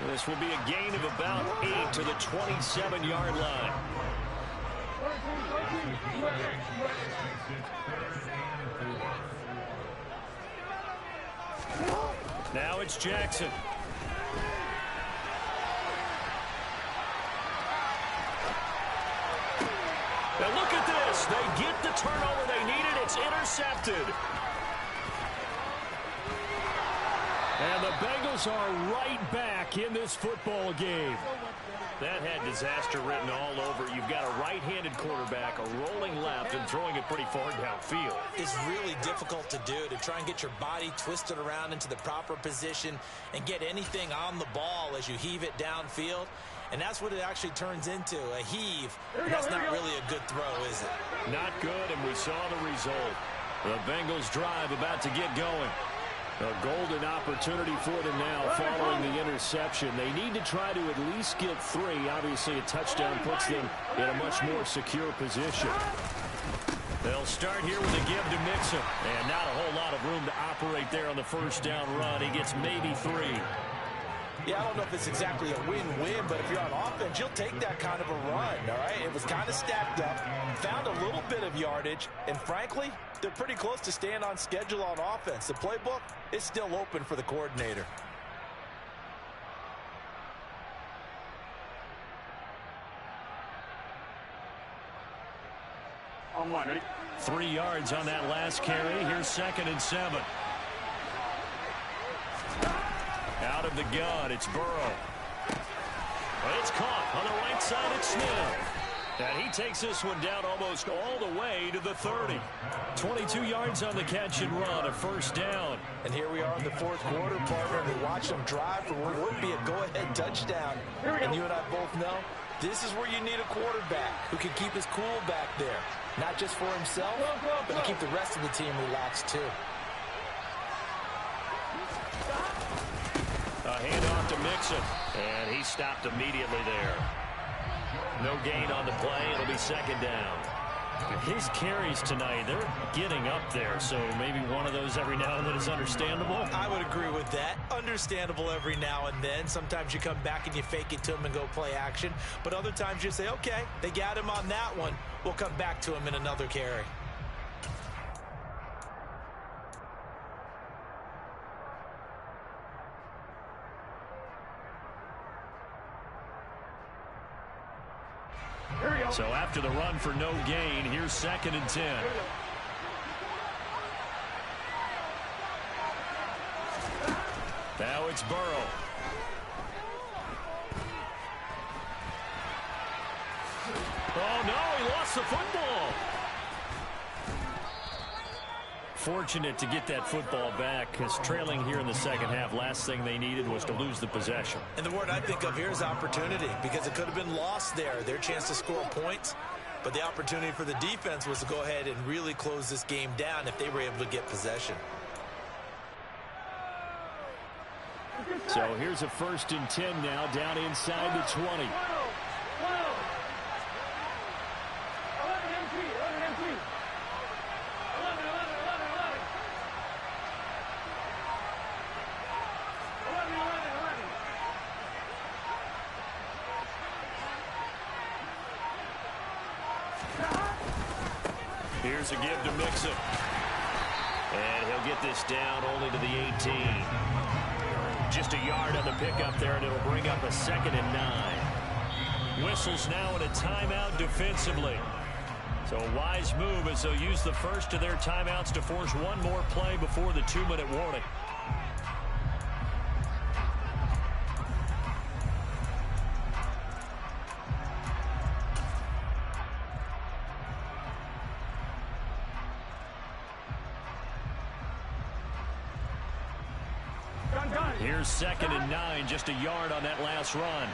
This will be a gain of about 8 to the 27-yard line. Now it's Jackson. Now look at this. They get the turnover they needed. It's intercepted. And the Bengals are right back in this football game. That had disaster written all over. You've got a right-handed quarterback, a rolling left, and throwing it pretty far downfield. It's really difficult to do, to try and get your body twisted around into the proper position and get anything on the ball as you heave it downfield. And that's what it actually turns into, a heave. And that's not really a good throw, is it? Not good, and we saw the result. The Bengals drive about to get going. A golden opportunity for them now following the interception. They need to try to at least get 3. Obviously, a touchdown puts them in a much more secure position. They'll start here with a give to Mixon. And not a whole lot of room to operate there on the first down run. He gets maybe 3. Yeah, I don't know if it's exactly a win-win, but if you're on offense, you'll take that kind of a run, all right? It was kind of stacked up, found a little bit of yardage, and frankly, they're pretty close to staying on schedule on offense. The playbook is still open for the coordinator. Ready? 3 yards on that last carry. Here's 2nd and 7. Out of the gun, it's Burrow. But it's caught on the right side. It's Smith. And he takes this one down almost all the way to the 30. 22 yards on the catch and run, a first down. And here we are in the 4th quarter, partner, and we watch them drive for what would be a go-ahead touchdown. And you and I both know this is where you need a quarterback who can keep his cool back there. Not just for himself, but to keep the rest of the team relaxed too. A handoff to Mixon, and he stopped immediately there. No gain on the play. It'll be 2nd down. His carries tonight, they're getting up there, so maybe one of those every now and then is understandable. I would agree with that. Understandable every now and then. Sometimes you come back and you fake it to him and go play action. But other times you say, okay, they got him on that one. We'll come back to him in another carry. So after the run for no gain, here's 2nd and 10. Now it's Burrow. Oh, no, he lost the football. Fortunate to get that football back, because trailing here in the second half, last thing they needed was to lose the possession. And the word I think of here is opportunity, because it could have been lost there, their chance to score points. But the opportunity for the defense was to go ahead and really close this game down if they were able to get possession. So here's a 1st and 10 now, down inside the 20. Here's a give to Mixon. And he'll get this down only to the 18. Just a yard on the pickup there, and it'll bring up a 2nd and 9. Whistles now in a timeout defensively. So a wise move as they'll use the first of their timeouts to force one more play before the 2-minute warning. Here's 2nd and 9, just a yard on that last run.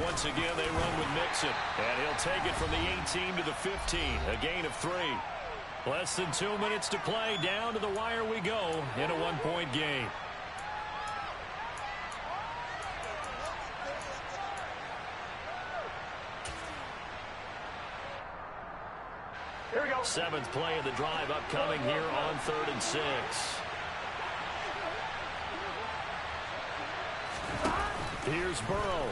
Once again, they run with Mixon, and he'll take it from the 18 to the 15, a gain of 3. Less than 2 minutes to play. Down to the wire we go in a one-point game. Here we go. 7th play of the drive upcoming here on 3rd and 6. Here's Burrow.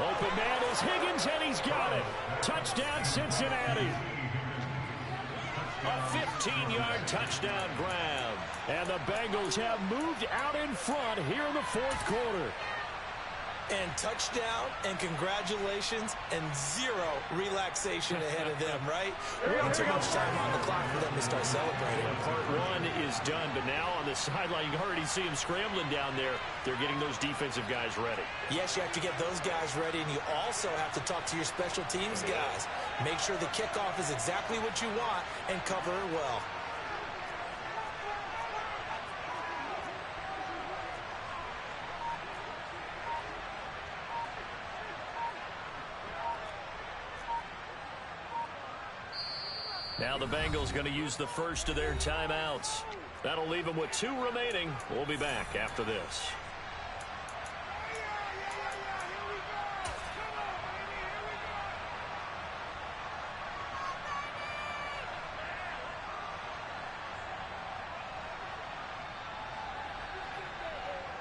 Open man is Higgins, and he's got it. Touchdown, Cincinnati. A 15-yard touchdown grab. And the Bengals have moved out in front here in the 4th quarter. And touchdown, and congratulations, and zero relaxation ahead of them, right? Way too much time on the clock for them to start celebrating. Part 1 is done, but now on the sideline, you already see them scrambling down there. They're getting those defensive guys ready. Yes, you have to get those guys ready, and you also have to talk to your special teams guys. Make sure the kickoff is exactly what you want and cover it well. Now the Bengals going to use the first of their timeouts. That'll leave them with 2 remaining. We'll be back after this.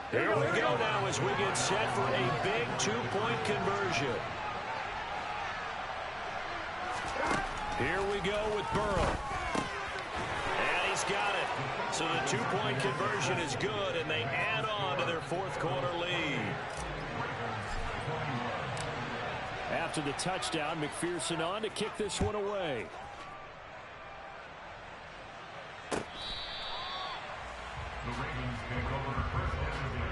Here we go now as we get set for a big 2-point conversion. Here we go with Burrow. And he's got it. So the 2-point conversion is good, and they add on to their 4th quarter lead. After the touchdown, McPherson on to kick this one away. The Ravens take over the first interview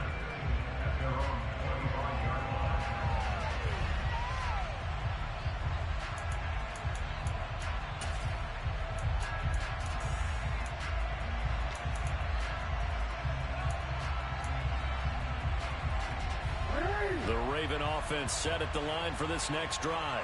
at their own 25-yard line. The Raven offense set at the line for this next drive.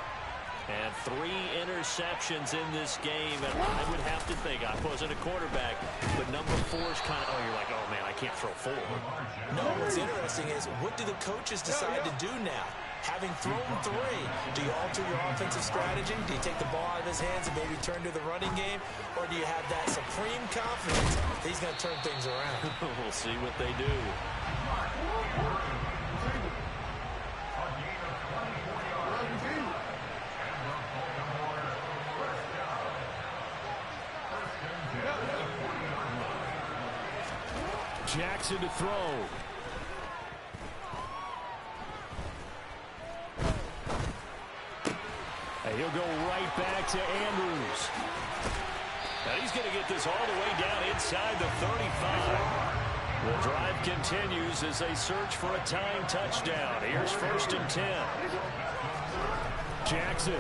And 3 interceptions in this game. And I would have to think, I wasn't a quarterback, but number 4 is kind of, you're like, oh, man, I can't throw 4. No, what's interesting is, what do the coaches decide to do now? Having thrown 3, do you alter your offensive strategy? Do you take the ball out of his hands and maybe turn to the running game? Or do you have that supreme confidence that he's going to turn things around? We'll see what they do. Jackson to throw. And he'll go right back to Andrews. Now he's going to get this all the way down inside the 35. The drive continues as they search for a tying touchdown. Here's 1st and 10. Jackson.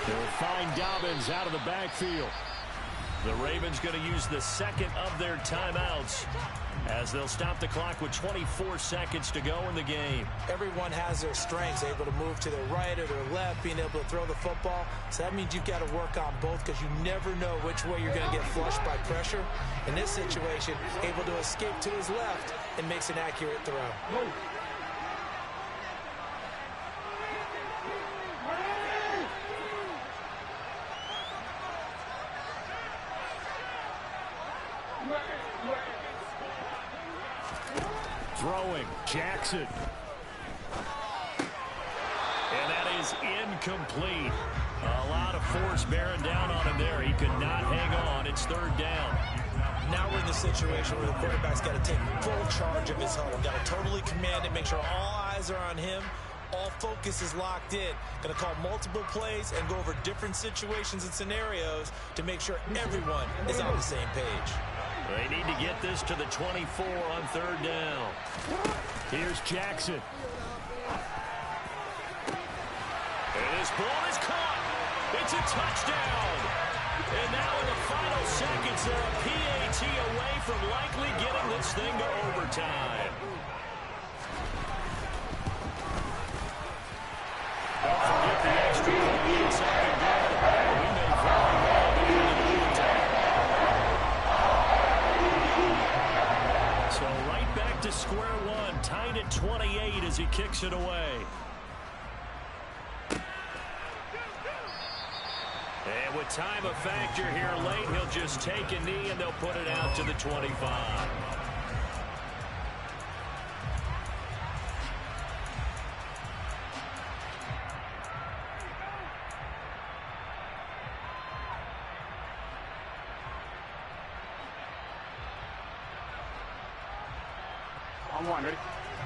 They'll find Dobbins out of the backfield. The Ravens going to use the 2nd of their timeouts as they'll stop the clock with 24 seconds to go in the game. Everyone has their strengths, able to move to their right or their left, being able to throw the football. So that means you've got to work on both, because you never know which way you're going to get flushed by pressure. In this situation, able to escape to his left and makes an accurate throw. Throwing, Jackson. And that is incomplete. A lot of force bearing down on him there. He could not hang on. It's 3rd down. Now we're in the situation where the quarterback's got to take full charge of his huddle. Got to totally command it, make sure all eyes are on him. All focus is locked in. Going to call multiple plays and go over different situations and scenarios to make sure everyone is on the same page. They need to get this to the 24 on 3rd down. Here's Jackson. And this ball is caught. It's a touchdown. And now in the final seconds, they're a PAT away from likely getting this thing to overtime. Don't forget the extra it away. And with time a factor here late, he'll just take a knee and they'll put it out to the 25.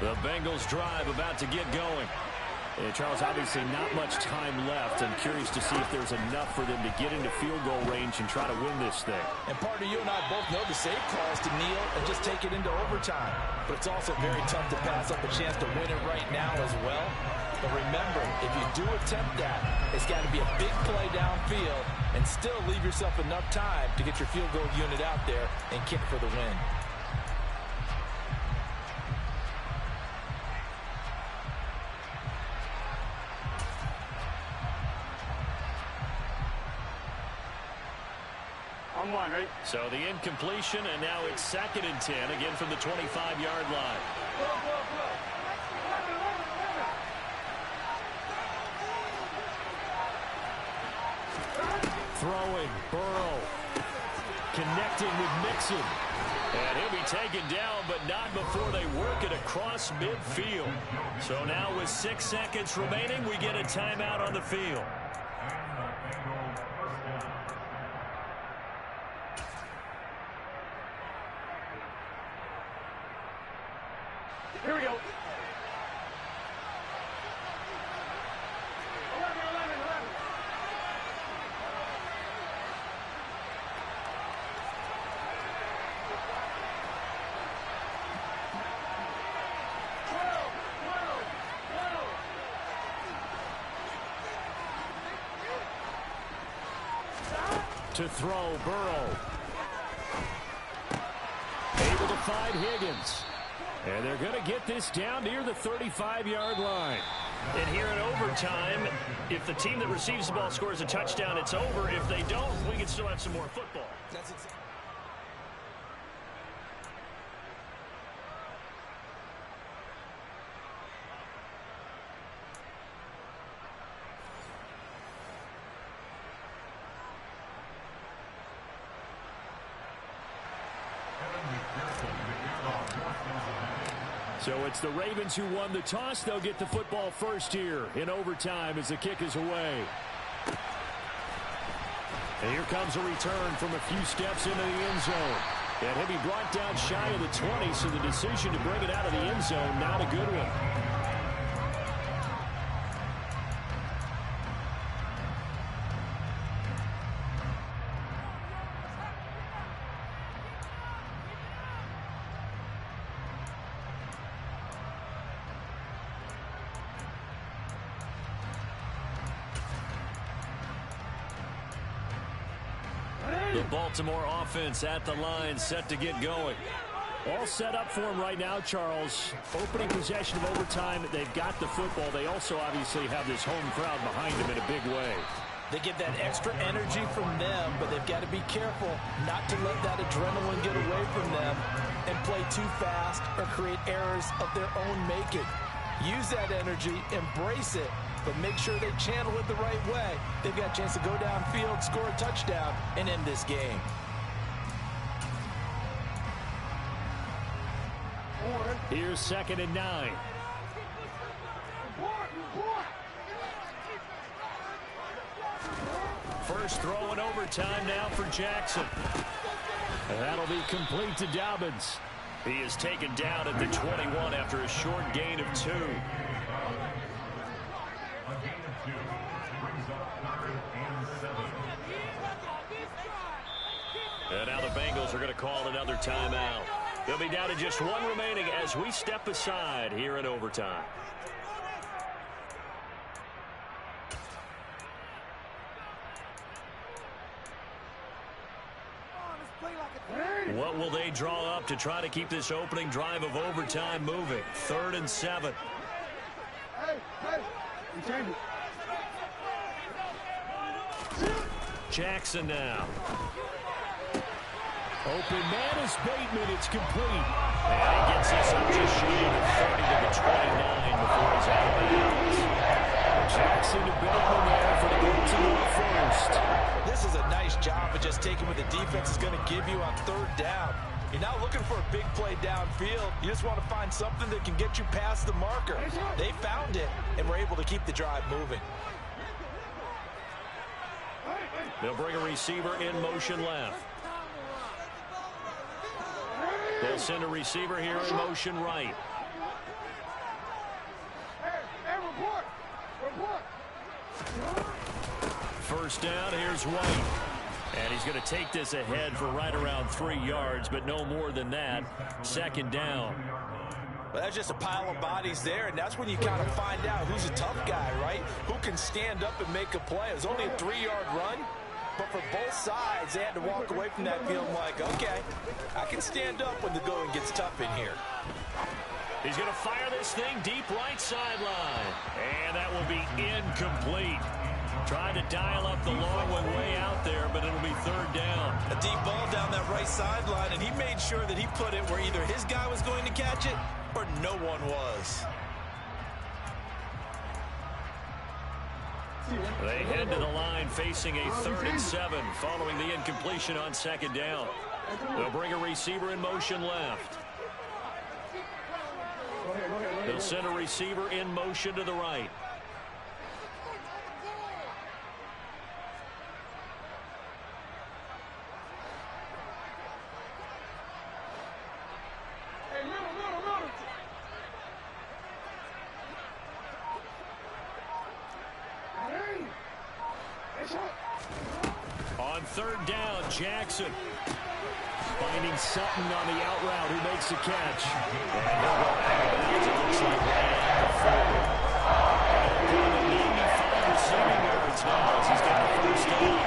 The Bengals drive about to get going. And Charles, obviously not much time left. I'm curious to see if there's enough for them to get into field goal range and try to win this thing. And partner, you and I both know the save calls to kneel and just take it into overtime. But it's also very tough to pass up a chance to win it right now as well. But remember, if you do attempt that, it's got to be a big play downfield and still leave yourself enough time to get your field goal unit out there and kick for the win. So the incompletion, and now it's 2nd and 10, again from the 25-yard line. Throwing, Burrow. Connecting with Mixon. And he'll be taken down, but not before they work it across midfield. So now with 6 seconds remaining, we get a timeout on the field. Here we go. 12. To throw, Burrow. Able to find Higgins. And they're going to get this down near the 35-yard line. And here in overtime, if the team that receives the ball scores a touchdown, it's over. If they don't, we can still have some more football. That's exactly. So it's the Ravens who won the toss. They'll get the football first here in overtime as the kick is away. And here comes a return from a few steps into the end zone. And he'll be brought down shy of the 20, so the decision to bring it out of the end zone, not a good one. The Baltimore offense at the line, set to get going. All set up for him right now, Charles. Opening possession of overtime. They've got the football. They also obviously have this home crowd behind them in a big way. They get that extra energy from them, but they've got to be careful not to let that adrenaline get away from them and play too fast or create errors of their own making. Use that energy, embrace it, but make sure they channel it the right way. They've got a chance to go downfield, score a touchdown, and end this game. Here's 2nd and 9. First throw in overtime now for Jackson. And that'll be complete to Dobbins. He is taken down at the 21 after a short gain of 2. And now the Bengals are going to call another timeout. They'll be down to just 1 remaining as we step aside here in overtime. What will they draw up to try to keep this opening drive of overtime moving? 3rd and 7. Jackson now. Open man is Bateman. It's complete. And he gets this up just shy of the 30 to the 29 before he's out of bounds. Jackson to Bateman there for the Baltimore first. This is a nice job of just taking what the defense is going to give you on third down. You're not looking for a big play downfield. You just want to find something that can get you past the marker. They found it and were able to keep the drive moving. They'll bring a receiver in motion left. They'll send a receiver here in motion right. First down, here's White. And he's going to take this ahead for right around 3 yards, but no more than that. Second down. Well, that's just a pile of bodies there, and that's when you kind of find out who's a tough guy, right? Who can stand up and make a play. It was only a 3-yard run, but for both sides, they had to walk away from that feeling like, okay, I can stand up when the going gets tough in here. He's going to fire this thing deep right sideline. And that will be incomplete. Trying to dial up the long one way out there, but it'll be third down. A deep ball down that right sideline, and he made sure that he put it where either his guy was going to catch it or no one was. They head to the line facing a 3rd and 7 following the incompletion on second down. They'll bring a receiver in motion left. They'll send a receiver in motion to the right. On third down, Jackson. Finding Sutton on the out route who makes the catch. And he'll go out of bounds, it looks like right at the 40. 95 receiving yards now as he's got the first down.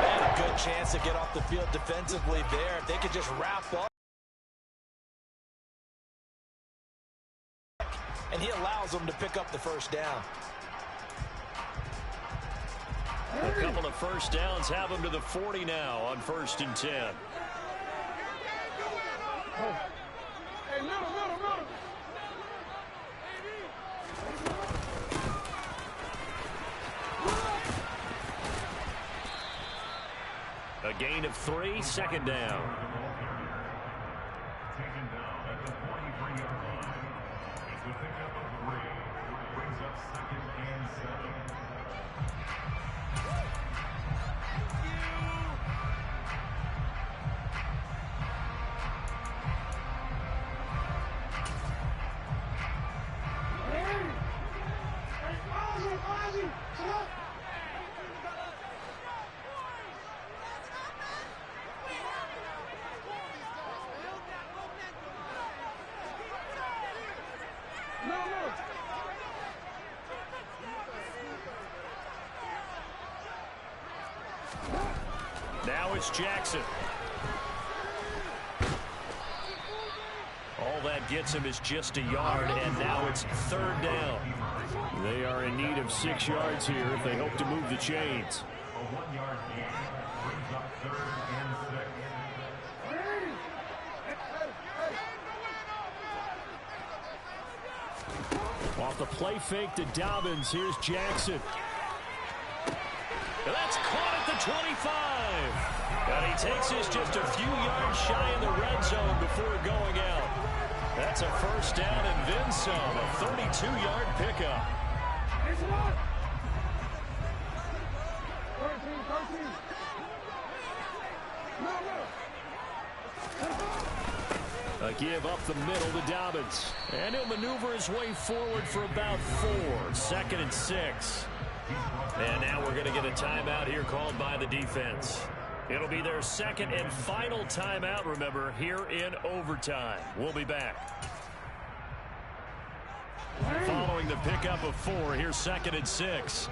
They had a good chance to get off the field defensively there. If they could just wrap up. And he allows them to pick up the first down. A couple of first downs have him to the 40 now on 1st and 10. A gain of 3, second down. Taken down at the 43-yard line. It's a pickup of 3. Brings up 2nd and 7. Now it's Jackson. All that gets him is just a yard, and now it's third down. They are in need of 6 yards here if they hope to move the chains. A 1-yard gain brings up 3rd and 6. Off the play fake to Dobbins, here's Jackson. And that's caught at the 25. And he takes this just a few yards shy in the red zone before going out. That's a first down and then some, a 32-yard pickup. A give up the middle to Dobbins. And he'll maneuver his way forward for about 4. 2nd and 6. And now we're going to get a timeout here called by the defense. It'll be their second and final timeout, remember, here in overtime. We'll be back. Following the pickup of 4, here's 2nd and 6.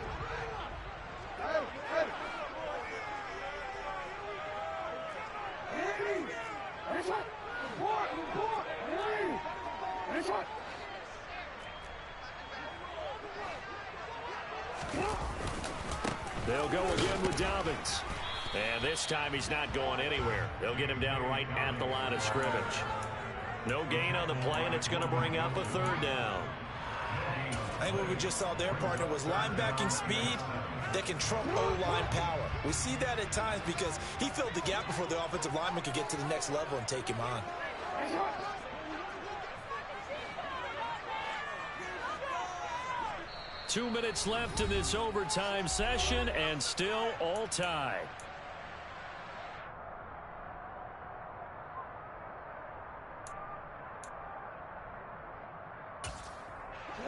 They'll go again with Dobbins. And this time he's not going anywhere. They'll get him down right at the line of scrimmage. No gain on the play, and it's going to bring up a third down. I think what we just saw there, partner, was linebacking speed that can trump O-line power. We see that at times because he filled the gap before the offensive lineman could get to the next level and take him on. Two minutes left in this overtime session, and still all tied.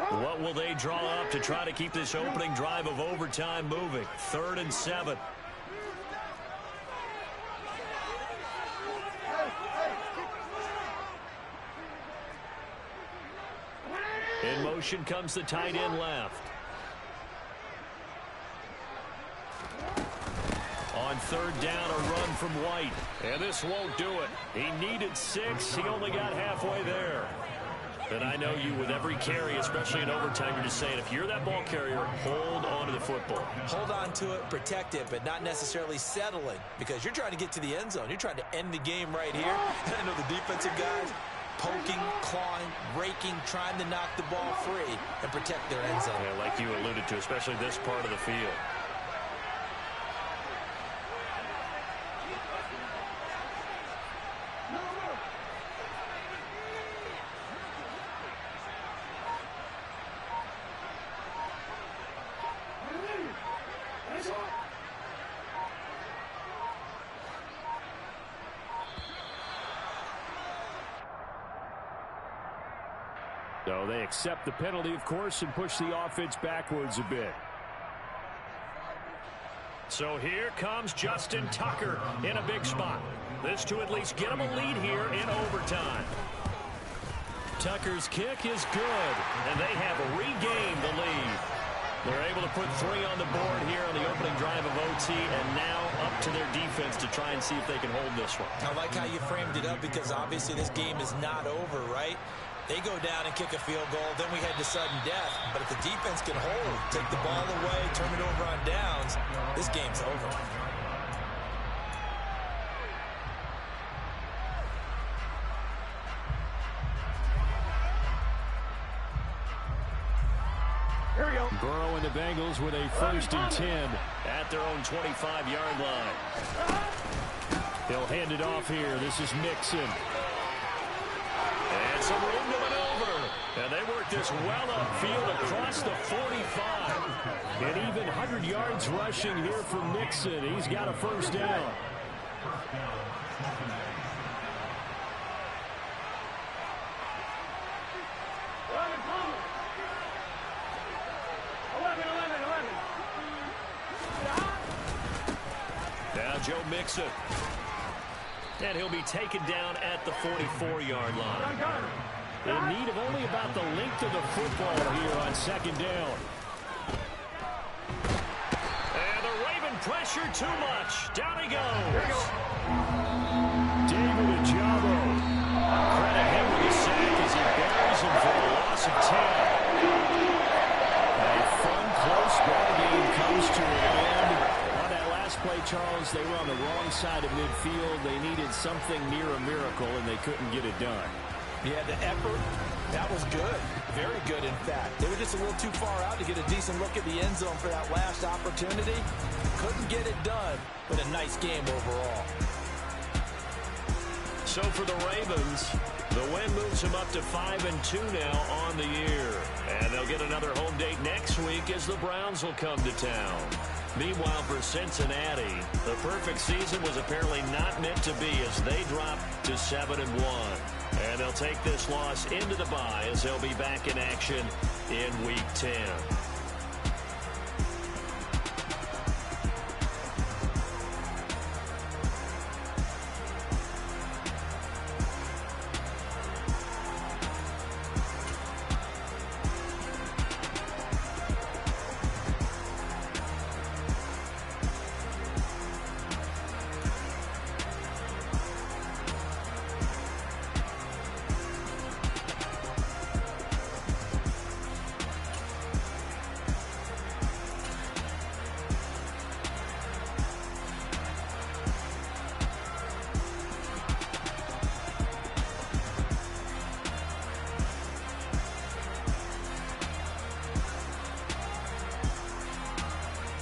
What will they draw up to try to keep this opening drive of overtime moving? 3rd and 7. In motion comes the tight end left. On 3rd down, a run from White. And this won't do it. He needed 6. He only got halfway there. And I know you, with every carry, especially in overtime, you're just saying, if you're that ball carrier, hold on to the football. Hold on to it, protect it, but not necessarily settling, because you're trying to get to the end zone. You're trying to end the game right here. I know the defensive guys poking, clawing, raking, trying to knock the ball free and protect their end zone. Yeah, like you alluded to, especially this part of the field. So they accept the penalty, of course, and push the offense backwards a bit. So here comes Justin Tucker in a big spot. This to at least get him a lead here in overtime. Tucker's kick is good, and they have regained the lead. They're able to put 3 on the board here on the opening drive of OT, and now up to their defense to try and see if they can hold this one. I like how you framed it up, because obviously this game is not over, right? They go down and kick a field goal, then we head to sudden death. But if the defense can hold, take the ball away, turn it over on downs, this game's over. Here we go. Burrow and the Bengals with a 1st and 10 at their own 25-yard line. They'll hand it off here. This is Mixon. And some room to maneuver. And they work this well upfield across the 45. And even 100 yards rushing here from Mixon. He's got a 1st down. Now Joe Mixon. And he'll be taken down at the 44-yard line. In need of only about the length of the football here on 2nd down. And the Raven pressure too much. Down he goes. David Ajabo. Credit him with a sack as he buries him for a loss of 10. A fun, close ball game comes to an end. On that last play, Charles, they were on the wrong side of midfield. They needed something near a miracle, and they couldn't get it done. Yeah, the effort, that was good. Very good, in fact. They were just a little too far out to get a decent look at the end zone for that last opportunity. Couldn't get it done, but a nice game overall. So for the Ravens, the win moves them up to 5-2 now on the year. And they'll get another home date next week as the Browns will come to town. Meanwhile, for Cincinnati, the perfect season was apparently not meant to be as they drop to 7-1. And they'll take this loss into the bye as they'll be back in action in Week 10.